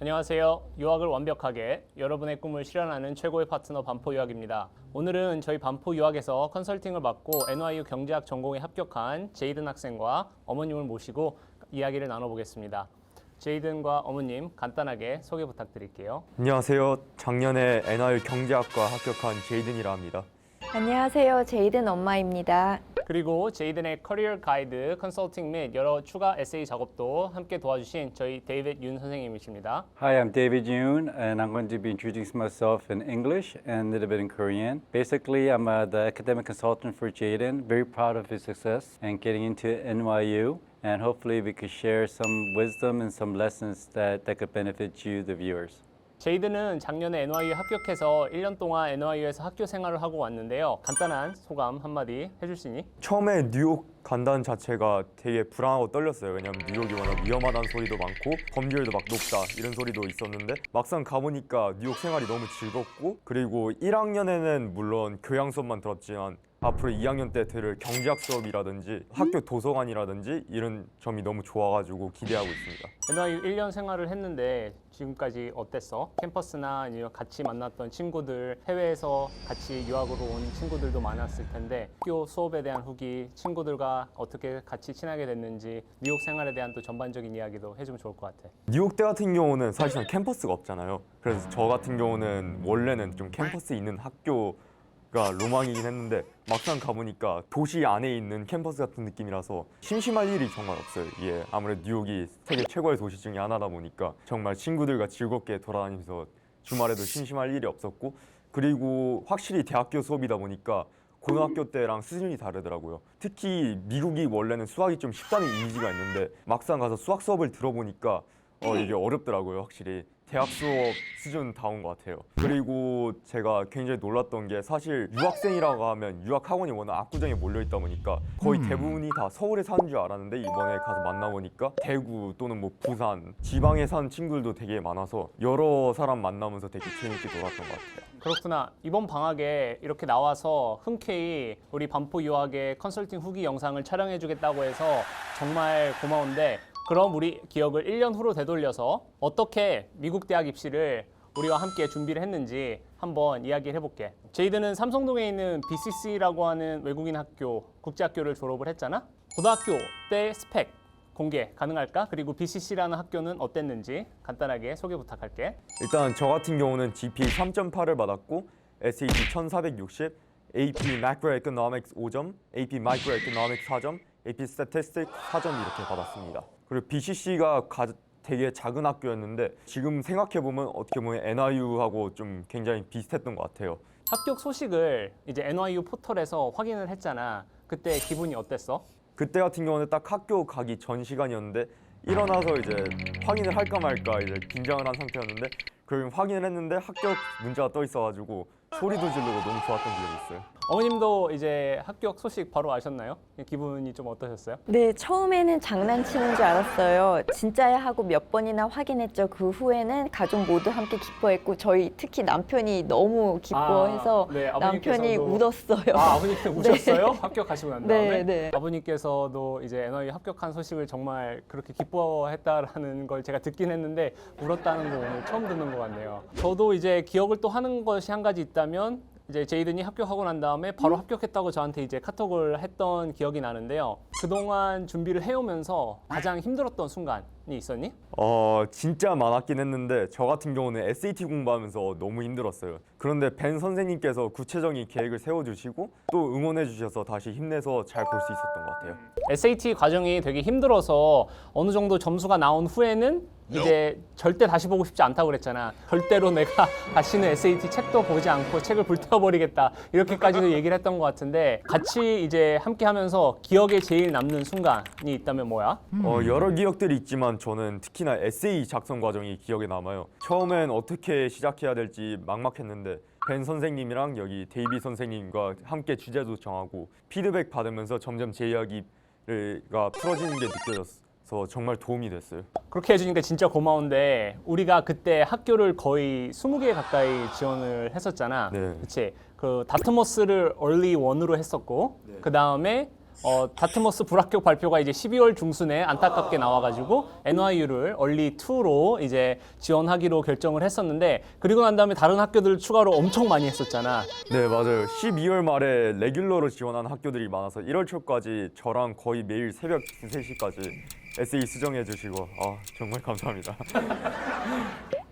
안녕하세요. 유학을 완벽하게 여러분의 꿈을 실현하는 최고의 파트너 반포 유학입니다. 오늘은 저희 반포 유학에서 컨설팅을 받고 NYU 경제학 전공에 합격한 제이든 학생과 어머님을 모시고 이야기를 나눠보겠습니다. 제이든과 어머님 간단하게 소개 부탁드릴게요. 안녕하세요. 작년에 NYU 경제학과 합격한 제이든이라 합니다. 안녕하세요. 제이든 엄마입니다. 그리고 제이든의 커리어 가이드, 컨설팅 및 여러 추가 에세이 작업도 함께 도와주신 저희 데이빗 윤 선생님이십니다. Hi, I'm David Yoon, and I'm going to be introducing myself in English and a little bit in Korean. Basically, I'm the academic consultant for Jaden, very proud of his success and getting into NYU, and hopefully we could share some wisdom and some lessons that could benefit you, the viewers. 제이든은 작년에 NYU에 합격해서 1년 동안 NYU에서 학교 생활을 하고 왔는데요. 간단한 소감 한마디 해줄 수 있니? 처음에 뉴욕 간다는 자체가 되게 불안하고 떨렸어요. 왜냐면 뉴욕이 워낙 위험하다는 소리도 많고 범죄율도 막 높다 이런 소리도 있었는데 막상 가보니까 뉴욕 생활이 너무 즐겁고, 그리고 1학년에는 물론 교양 수업만 들었지만 앞으로 2학년 때 들을 경제학 수업이라든지 학교 도서관이라든지 이런 점이 너무 좋아가지고 기대하고 있습니다. NYU 1년 생활을 했는데 지금까지 어땠어? 캠퍼스나 아니면 같이 만났던 친구들, 해외에서 같이 유학으로 온 친구들도 많았을 텐데 학교 수업에 대한 후기, 친구들과 어떻게 같이 친하게 됐는지, 뉴욕 생활에 대한 또 전반적인 이야기도 해주면 좋을 것 같아. 뉴욕대 같은 경우는 사실상 캠퍼스가 없잖아요. 그래서 저 같은 경우는 원래는 좀 캠퍼스 있는 학교가 로망이긴 했는데 막상 가보니까 도시 안에 있는 캠퍼스 같은 느낌이라서 심심할 일이 정말 없어요. 이게 아무래도 뉴욕이 세계 최고의 도시 중에 하나다 보니까 정말 친구들과 즐겁게 돌아다니면서 주말에도 심심할 일이 없었고, 그리고 확실히 대학교 수업이다 보니까 고등학교 때랑 수준이 다르더라고요. 특히 미국이 원래는 수학이 좀 쉽다는 이미지가 있는데 막상 가서 수학 수업을 들어보니까 이게 어렵더라고요. 확실히 대학 수업 수준다운 것 같아요. 그리고 제가 굉장히 놀랐던 게, 사실 유학생이라고 하면 유학 학원이 워낙 압구정에 몰려 있다 보니까 거의 대부분이 다 서울에 사는 줄 알았는데 이번에 가서 만나보니까 대구 또는 뭐 부산, 지방에 사는 친구들도 되게 많아서 여러 사람 만나면서 되게 재밌게 놀았던 것 같아요. 그렇구나. 이번 방학에 이렇게 나와서 흔쾌히 우리 반포 유학의 컨설팅 후기 영상을 촬영해주겠다고 해서 정말 고마운데, 그럼 우리 기억을 1년 후로 되돌려서 어떻게 미국 대학 입시를 우리와 함께 준비를 했는지 한번 이야기를 해볼게. 제이든은 삼성동에 있는 BCC라고 하는 외국인 학교, 국제학교를 졸업을 했잖아? 고등학교 때 스펙 공개 가능할까? 그리고 BCC라는 학교는 어땠는지 간단하게 소개 부탁할게. 일단 저 같은 경우는 GPA 3.8을 받았고 SAT 1460, AP Macroeconomics 5점, AP Microeconomics 4점, AP Statistics 4점 이렇게 받았습니다. 그리고 BCC가 되게 작은 학교였는데 지금 생각해보면 어떻게 보면 NYU하고 좀 굉장히 비슷했던 것 같아요. 합격 소식을 이제 NYU 포털에서 확인을 했잖아. 그때 기분이 어땠어? 그때 같은 경우는 딱 학교 가기 전 시간이었는데 일어나서 이제 확인을 할까 말까 이제 긴장을 한 상태였는데, 그리고 확인을 했는데 합격 문자가 떠 있어가지고 소리도 지르고 너무 좋았던 기억이 있어요. 어머님도 이제 합격 소식 바로 아셨나요? 기분이 좀 어떠셨어요? 네, 처음에는 장난치는 줄 알았어요. 진짜야 하고 몇 번이나 확인했죠. 그 후에는 가족 모두 함께 기뻐했고 저희 특히 남편이 너무 기뻐해서 네, 남편이 아버님께서도- 울었어요. 아버님께서 우셨어요? 합격하시고 난 다음에? 네, 네. 아버님께서도 이제 NYU 합격한 소식을 정말 그렇게 기뻐했다라는 걸 제가 듣긴 했는데 울었다는 거 오늘 처음 듣는 것 같네요. 저도 이제 기억을 또 하는 것이 한 가지 있다면, 이제 제이든이 합격하고 난 다음에 바로 합격했다고 저한테 이제 카톡을 했던 기억이 나는데요. 그동안 준비를 해오면서 가장 힘들었던 순간이 있었니? 진짜 많았긴 했는데 저 같은 경우는 SAT 공부하면서 너무 힘들었어요. 그런데 벤 선생님께서 구체적인 계획을 세워주시고 또 응원해 주셔서 다시 힘내서 잘 볼 수 있었던 것 같아요. SAT 과정이 되게 힘들어서 어느 정도 점수가 나온 후에는 이제 절대 다시 보고 싶지 않다고 그랬잖아. 절대로 내가 다시는 SAT 책도 보지 않고 책을 불태워버리겠다, 이렇게까지도 얘기를 했던 것 같은데, 같이 이제 함께 하면서 기억에 제일 남는 순간이 있다면 뭐야? 여러 기억들이 있지만 저는 특히나 에세이 작성 과정이 기억에 남아요. 처음엔 어떻게 시작해야 될지 막막했는데 벤 선생님이랑 여기 데이비 선생님과 함께 주제도 정하고 피드백 받으면서 점점 제 이야기가 풀어지는 게 느껴졌어요. 정말 도움이 됐어요. 그렇게 해주니까 진짜 고마운데, 우리가 그때 학교를 거의 20개 가까이 지원을 했었잖아. 네. 그치? 그 다트머스를 얼리 1으로 했었고, 그 다음에 다트머스 불합격 발표가 이제 12월 중순에 안타깝게 나와가지고 NYU를 얼리 2로 이제 지원하기로 결정을 했었는데 그리고 난 다음에 다른 학교들 추가로 엄청 많이 했었잖아. 네, 맞아요. 12월 말에 레귤러로 지원한 학교들이 많아서 1월 초까지 저랑 거의 매일 새벽 2, 3시까지 에세이 수정해 주시고 정말 감사합니다.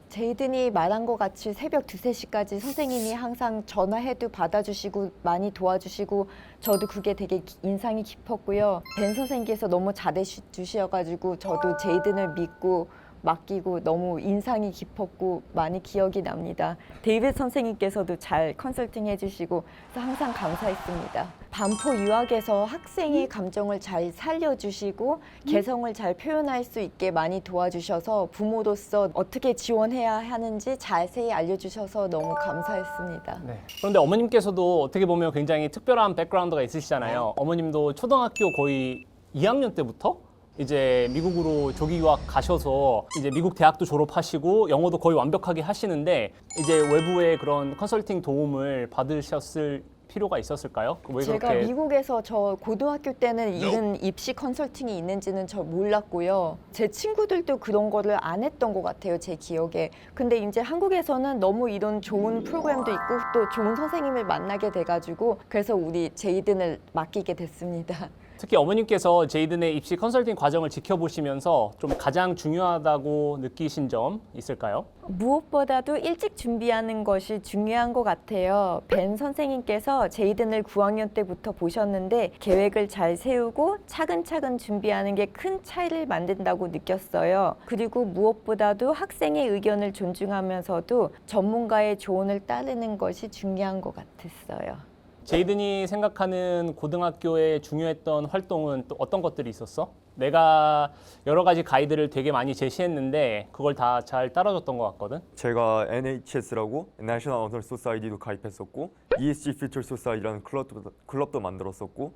제이든이 말한 것 같이 새벽 2, 3시까지 선생님이 항상 전화해도 받아주시고 많이 도와주시고 저도 그게 되게 인상이 깊었고요. 벤 선생님께서 너무 잘해주셔가지고 저도 제이든을 믿고 맡기고 너무 인상이 깊었고 많이 기억이 납니다. 데이빗 선생님께서도 잘 컨설팅 해주시고 그래서 항상 감사했습니다. 반포 유학에서 학생의 감정을 잘 살려주시고 개성을 잘 표현할 수 있게 많이 도와주셔서 부모로서 어떻게 지원해야 하는지 자세히 알려주셔서 너무 감사했습니다. 네. 그런데 어머님께서도 어떻게 보면 굉장히 특별한 백그라운드가 있으시잖아요. 어머님도 초등학교 거의 2학년 때부터 이제 미국으로 조기 유학 가셔서 이제 미국 대학도 졸업하시고 영어도 거의 완벽하게 하시는데 이제 외부의 그런 컨설팅 도움을 받으셨을 필요가 있었을까요? 왜 제가 그렇게 미국에서 저 고등학교 때는 이런 입시 컨설팅이 있는지는 저 몰랐고요. 제 친구들도 그런 거를 안 했던 것 같아요, 제 기억에. 근데 이제 한국에서는 너무 이런 좋은 프로그램도 있고 또 좋은 선생님을 만나게 돼가지고 그래서 우리 제이든을 맡기게 됐습니다. 특히 어머님께서 제이든의 입시 컨설팅 과정을 지켜보시면서 좀 가장 중요하다고 느끼신 점 있을까요? 무엇보다도 일찍 준비하는 것이 중요한 것 같아요. 벤 선생님께서 제이든을 9학년 때부터 보셨는데 계획을 잘 세우고 차근차근 준비하는 게 큰 차이를 만든다고 느꼈어요. 그리고 무엇보다도 학생의 의견을 존중하면서도 전문가의 조언을 따르는 것이 중요한 것 같았어요. 제이든이 생각하는 고등학교에 중요했던 활동은 또 어떤 것들이 있었어? 내가 여러 가지 가이드를 되게 많이 제시했는데 그걸 다 잘 따라줬던 것 같거든. 제가 NHS라고 National Honor Society도 가입했었고 ESG Future Society라는 클럽도 만들었었고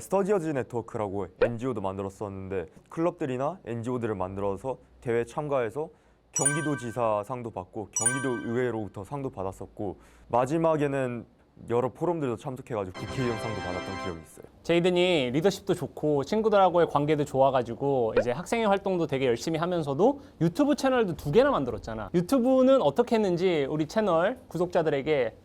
스터디어즈 네트워크라고 NGO도 만들었었는데 클럽들이나 NGO들을 만들어서 대회 참가해서 경기도지사 상도 받고 경기도 의회로부터 상도 받았었고 마지막에는 여러 포럼들도 참석해가지고 국회의원 상도 받았던 기억이 있어요. 제이든이 리더십도 좋고 친구들하고의 관계도 좋아가지고 이제 학생회 활동도 되게 열심히 하면서도 유튜브 채널도 2개나 만들었잖아. 유튜브는 어떻게 했는지 우리 채널 구독자들에게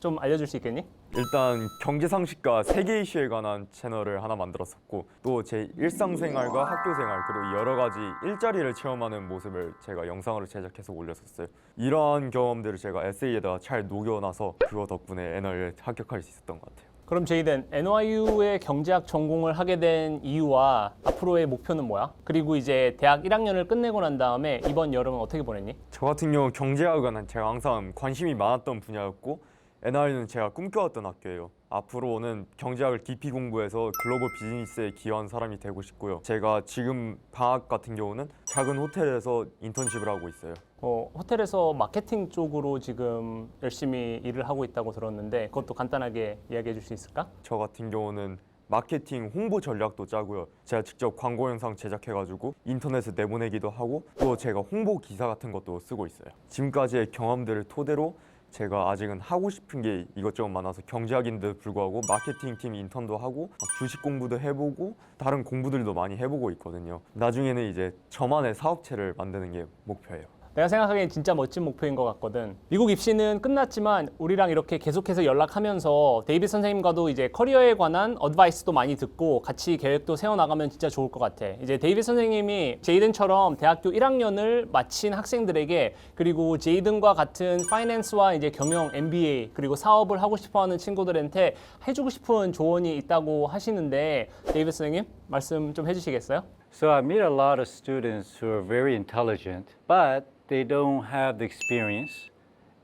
좀 알려줄 수 있겠니? 일단 경제상식과 세계 이슈에 관한 채널을 하나 만들었었고 또 제 일상생활과 학교생활 그리고 여러 가지 일자리를 체험하는 모습을 제가 영상으로 제작해서 올렸었어요. 이러한 경험들을 제가 에세이에다가 잘 녹여놔서 그거 덕분에 NYU에 합격할 수 있었던 것 같아요. 그럼 제이든, NYU의 경제학 전공을 하게 된 이유와 앞으로의 목표는 뭐야? 그리고 이제 대학 1학년을 끝내고 난 다음에 이번 여름은 어떻게 보냈니? 저 같은 경우 경제학은 제가 항상 관심이 많았던 분야였고 NYU는 제가 꿈꿔왔던 학교예요. 앞으로는 경제학을 깊이 공부해서 글로벌 비즈니스에 기여한 사람이 되고 싶고요. 제가 지금 방학 같은 경우는 작은 호텔에서 인턴십을 하고 있어요. 호텔에서 마케팅 쪽으로 지금 열심히 일을 하고 있다고 들었는데 그것도 간단하게 이야기해 줄 수 있을까? 저 같은 경우는 마케팅 홍보 전략도 짜고요. 제가 직접 광고 영상 제작해가지고 인터넷에 내보내기도 하고 또 제가 홍보 기사 같은 것도 쓰고 있어요. 지금까지의 경험들을 토대로 제가 아직은 하고 싶은 게 이것저것 많아서 경제학인데도 불구하고 마케팅 팀 인턴도 하고 주식 공부도 해보고 다른 공부들도 많이 해보고 있거든요. 나중에는 이제 저만의 사업체를 만드는 게 목표예요. 내가 생각하기엔 진짜 멋진 목표인 것 같거든. 미국 입시는 끝났지만 우리랑 이렇게 계속해서 연락하면서 데이빗 선생님과도 이제 커리어에 관한 어드바이스도 많이 듣고 같이 계획도 세워나가면 진짜 좋을 것 같아. 이제 데이빗 선생님이 제이든처럼 대학교 1학년을 마친 학생들에게 그리고 제이든과 같은 파이낸스와 이제 경영, MBA 그리고 사업을 하고 싶어하는 친구들한테 해주고 싶은 조언이 있다고 하시는데 데이빗 선생님 말씀 좀 해주시겠어요? So I meet a lot of students who are very intelligent, but they don't have the experience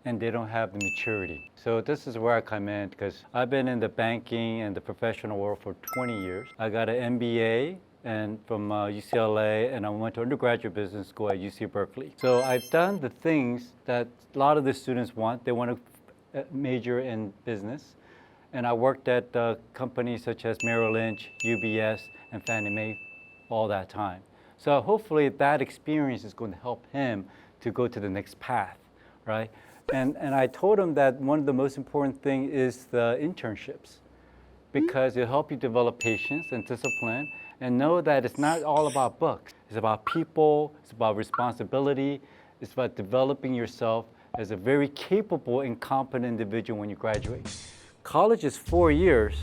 and they don't have the maturity. So this is where I come in because I've been in the banking and the professional world for 20 years. I got an MBA and from UCLA and I went to undergraduate business school at UC Berkeley. So I've done the things that a lot of the students want. They want to major in business. And I worked at companies such as Merrill Lynch, UBS, and Fannie Mae all that time. So hopefully that experience is going to help him to go to the next path, right? And I told him that one of the most important thing is the internships. because it'll help you develop patience and discipline and know that it's not all about books. It's about people, it's about responsibility, it's about developing yourself as a very capable and competent individual when you graduate. College is 4 years,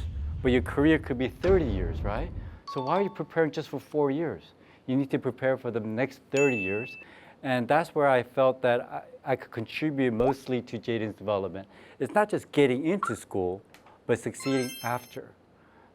but your career could be 30 years, right? So why are you preparing just for 4 years? You need to prepare for the next 30 years. And that's where I felt that I could contribute mostly to Jaden's development. It's not just getting into school, but succeeding after.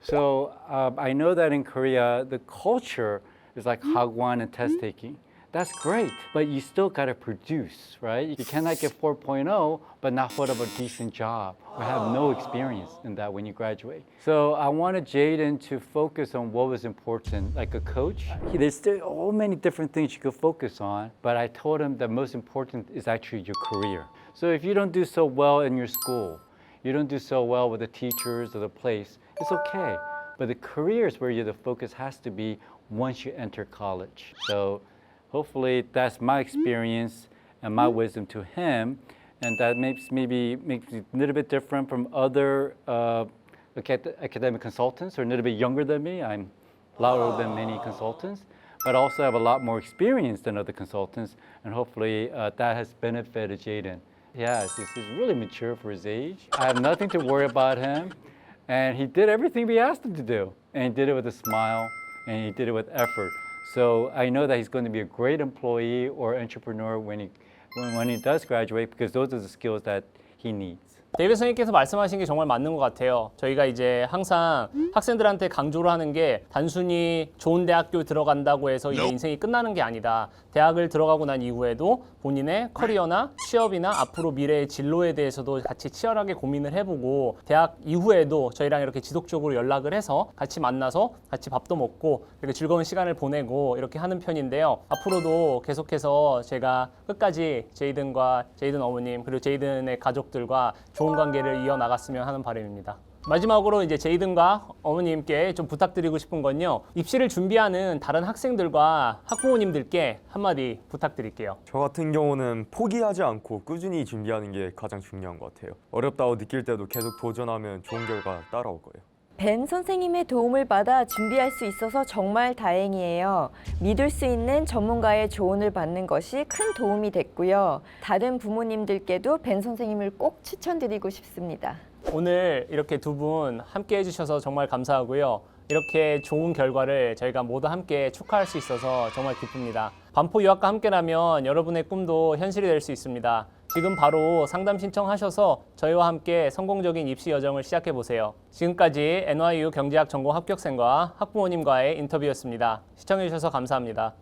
So I know that in Korea, the culture is like hagwon and test taking. That's great, but you still gotta produce, right? You cannot get 4.0, but not hold up a decent job or have no experience in that when you graduate. So I wanted Jaden to focus on what was important, like a coach. There's still so many different things you could focus on, but I told him that most important is actually your career. So if you don't do so well in your school, you don't do so well with the teachers or the place, it's okay. But the career is where the focus has to be once you enter college. So hopefully that's my experience and my wisdom to him, and that makes me a little bit different from other academic consultants who are a little bit younger than me. I'm a lot older than many consultants, but also have a lot more experience than other consultants, and hopefully that has benefited Jaden. Yes, he's really mature for his age. I have nothing to worry about him, and he did everything we asked him to do, and he did it with a smile, and he did it with effort. So I know that he's going to be a great employee or entrepreneur when he does graduate, because those are the skills that he needs. 데이비드 선생님께서 말씀하신 게 정말 맞는 것 같아요. 저희가 이제 항상 학생들한테 강조를 하는 게 단순히 좋은 대학교 들어간다고 해서 이제 인생이 끝나는 게 아니다. 대학을 들어가고 난 이후에도 본인의 커리어나 취업이나 앞으로 미래의 진로에 대해서도 같이 치열하게 고민을 해보고, 대학 이후에도 저희랑 이렇게 지속적으로 연락을 해서 같이 만나서 같이 밥도 먹고 이렇게 즐거운 시간을 보내고 이렇게 하는 편인데요. 앞으로도 계속해서 제가 끝까지 제이든과 제이든 어머님 그리고 제이든의 가족들과 좋은 관계를 이어나갔으면 하는 바람입니다. 마지막으로 이제 제이든과 어머님께 좀 부탁드리고 싶은 건요. 입시를 준비하는 다른 학생들과 학부모님들께 한마디 부탁드릴게요. 저 같은 경우는 포기하지 않고 꾸준히 준비하는 게 가장 중요한 것 같아요. 어렵다고 느낄 때도 계속 도전하면 좋은 결과 따라올 거예요. 벤 선생님의 도움을 받아 준비할 수 있어서 정말 다행이에요. 믿을 수 있는 전문가의 조언을 받는 것이 큰 도움이 됐고요. 다른 부모님들께도 벤 선생님을 꼭 추천드리고 싶습니다. 오늘 이렇게 두 분 함께 해주셔서 정말 감사하고요. 이렇게 좋은 결과를 저희가 모두 함께 축하할 수 있어서 정말 기쁩니다. 반포 유학과 함께라면 여러분의 꿈도 현실이 될 수 있습니다. 지금 바로 상담 신청하셔서 저희와 함께 성공적인 입시 여정을 시작해 보세요. 지금까지 NYU 경제학 전공 합격생과 학부모님과의 인터뷰였습니다. 시청해 주셔서 감사합니다.